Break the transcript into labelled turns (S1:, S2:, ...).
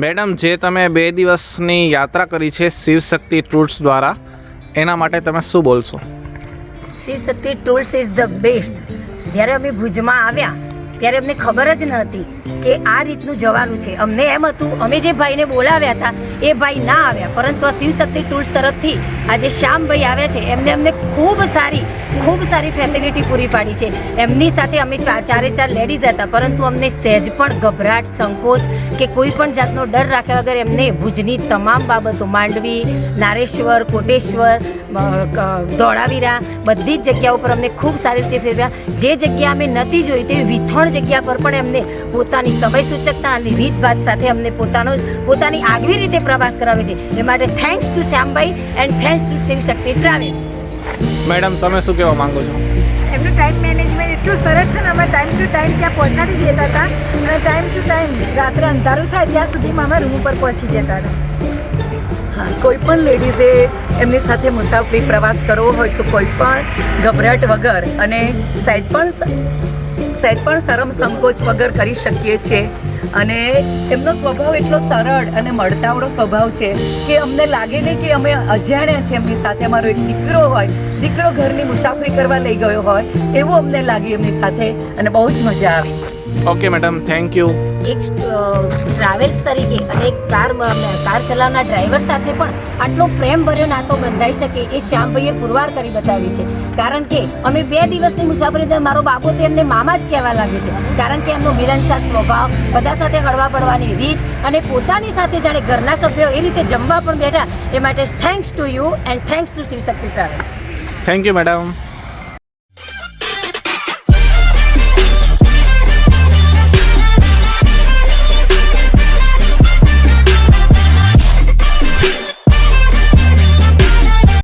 S1: Madam, જે તમે 2 દિવસની યાત્રા કરી છે શિવશક્તિ ટૂર્સ દ્વારા, એના માટે તમે શું બોલશો?
S2: Shivshakti tours is the best. જ્યારે અમે ભુજમાં આવ્યા ત્યારે અમને ખબર જ ન હતી કે આ રીતનું જવાનું છે. અમને એમ હતું, અમે જે ભાઈને બોલાવ્યા હતા એ ભાઈ ના આવ્યા, પરંતુ આ શિવશક્તિ ટૂર્સ તરફથી આજે શ્યામભાઈ આવ્યા છે. અમને ખૂબ સારી ફેસિલિટી પૂરી પાડી છે. એમની સાથે અમે ચારે ચાર લેડીઝ હતા, પરંતુ અમને સહેજ પણ ગભરાટ, સંકોચ કે કોઈ પણ જાતનો ડર રાખ્યા વગર એમને ભુજની તમામ બાબતો, માંડવી, નારેશ્વર, કોટેશ્વર, ધોળાવીરા, બધી જ જગ્યાઓ પર અમને ખૂબ સારી રીતે ફેરવ્યા. જે જગ્યા અમે નથી જોઈ તેવી વિથણ જગ્યા પર પણ એમને પોતાની સમય સૂચકતા અને રીતભાત સાથે અમને પોતાની આગવી રીતે પ્રવાસ કરાવે છે. એ માટે thanks to Shyambhai and thanks to Shivshakti travels.
S1: Madam, તમે શું કહેવા માંગો છો?
S3: એમનું ટાઈમ મેનેજમેન્ટ એટલું સરસ છે ને, અમે ટાઈમ ટુ ટાઈમ ત્યાં પહોંચાડી દેતા હતા અને ટાઈમ ટુ ટાઈમ રાત્રે અંધારું થાય ત્યાં સુધીમાં અમે રૂમ ઉપર પહોંચી જતા હતા.
S4: હા, કોઈ પણ લેડીઝે એમની સાથે મુસાફરી પ્રવાસ કરવો હોય તો કોઈ પણ ગભરાટ વગર અને સહેજ પણ શરમ સંકોચ વગર કરી શકીએ છીએ. અને એમનો સ્વભાવ એટલો સરળ અને મળતાવડો સ્વભાવ છે કે અમને લાગે નહીં કે અમે અજાણ્યા છીએ એમની સાથે. અમારો એક દીકરો ઘરની મુસાફરી કરવા લઈ ગયો હોય એવું અમને લાગ્યું એમની સાથે, અને બહુ જ મજા આવી.
S1: Okay madam, thank you.
S2: એક ટ્રાવેલ્સ તરીકે અને એક કાર ચલાવનાર ડ્રાઈવર સાથે પણ આટલો પ્રેમભર્યો નાતો બંધાઈ શકે એ શ્યામભાઈએ પુરવાર કરી બતાવી છે. કારણ કે અમે 2 દિવસની મુસાફરી, મારો બાબો તો એમને મામા જ કહેવા લાગ્યો છે. કારણ કે એમનો મિલનસાર સ્વભાવ, બધા સાથે હળવા પડવાની રીત અને પોતાની સાથે જાણે ઘરના સભ્યો એ રીતે જમવા પણ બેઠા. એ માટે thanks to you and thanks to Shivshakti travels.
S1: Thank you madam.